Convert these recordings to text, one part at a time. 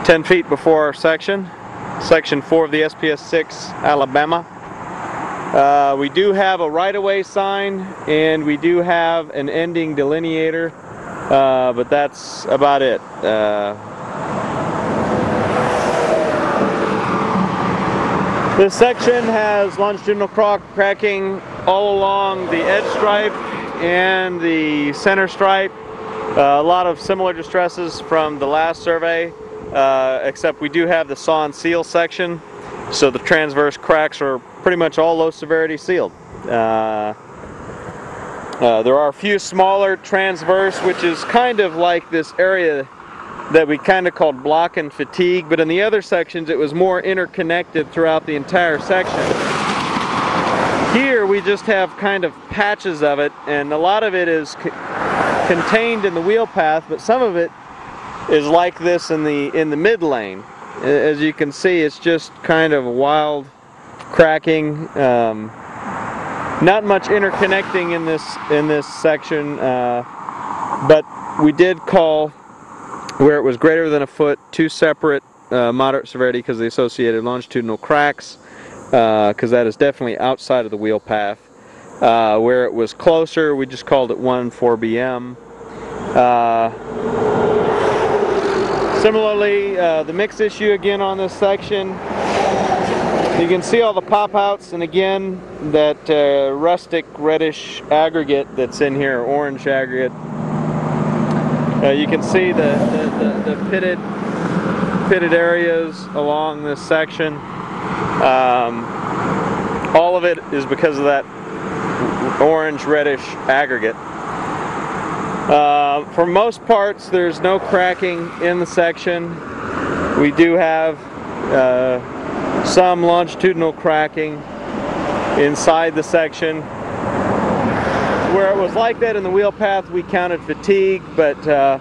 10 feet before our section, section 4 of the SPS 6 Alabama. We do have a right-of-way sign and we do have an ending delineator, but that's about it. This section has longitudinal cracking all along the edge stripe and the center stripe. A lot of similar distresses from the last survey, except we do have the saw and seal section, so the transverse cracks are pretty much all low severity sealed. There are a few smaller transverse, which is kind of like this area that we kind of called block and fatigue, but in the other sections it was more interconnected throughout the entire section. Here we just have kind of patches of it, and a lot of it is contained in the wheel path, but some of it is like this in the mid lane. As you can see, it's just kind of wild cracking. Not much interconnecting in this section, but we did call where it was greater than a foot 2 separate moderate severity because of the associated longitudinal cracks, because that is definitely outside of the wheel path. Where it was closer, we just called it 1 4BM. Similarly, the mix issue again on this section, you can see all the pop-outs, and again that rustic reddish aggregate that's in here, orange aggregate. You can see the pitted areas along this section. All of it is because of that orange reddish aggregate. For most parts there's no cracking in the section. We do have some longitudinal cracking inside the section. Where it was like that in the wheel path, we counted fatigue, but a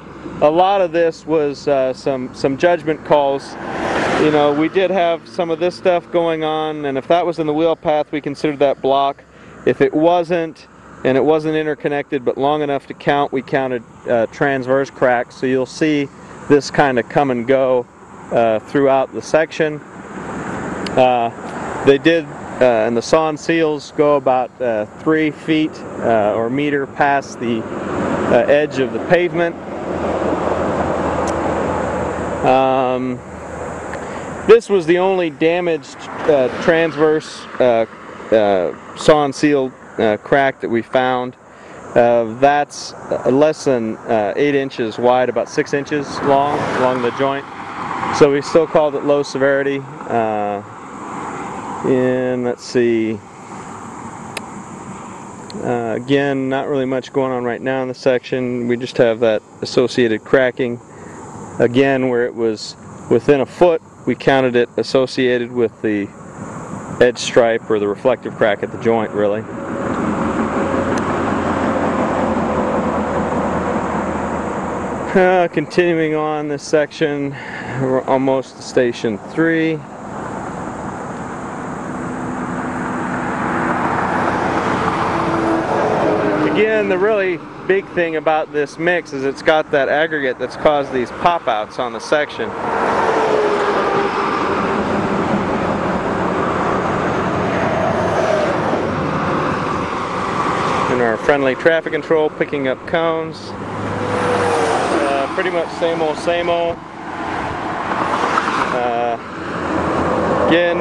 lot of this was some judgment calls. You know, we did have some of this stuff going on, and if that was in the wheel path, we considered that block. If it wasn't, and it wasn't interconnected but long enough to count, we counted transverse cracks. So you'll see this kind of come and go throughout the section. They did, and the saw and seals go about 3 feet or meter past the edge of the pavement. This was the only damaged transverse saw and seal crack that we found. That's less than 8 inches wide, about 6 inches long along the joint. So we still called it low severity. And let's see. Again, not really much going on right now in the section. We just have that associated cracking. Again, where it was within a foot, we counted it associated with the edge stripe or the reflective crack at the joint, really. Continuing on this section, we're almost to station 3. Again, the really big thing about this mix is it's got that aggregate that's caused these pop-outs on the section. And our friendly traffic control picking up cones. Pretty much same old, same old. Again,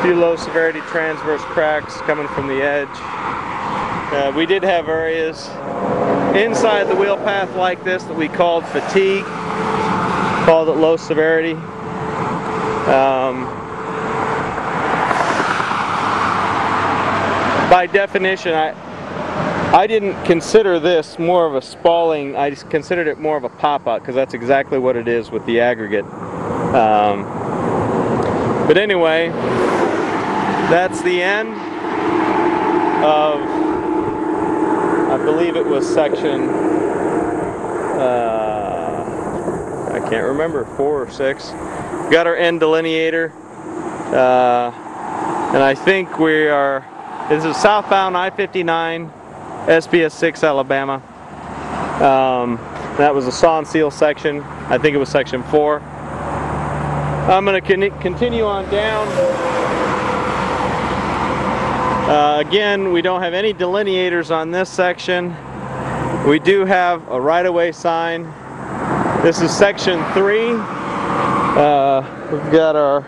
few low severity transverse cracks coming from the edge. We did have areas inside the wheel path like this that we called fatigue, called it low severity. By definition, I didn't consider this more of a spalling. I just considered it more of a pop-out because that's exactly what it is with the aggregate. But anyway, that's the end of, I believe it was section, I can't remember, 4 or 6. Got our end delineator, and I think we are, this is southbound I-59, SPS 6 Alabama. That was a saw and seal section. I think it was section 4. I'm going to continue on down. Again, we don't have any delineators on this section. We do have a right-of-way sign. This is section 3. We've got our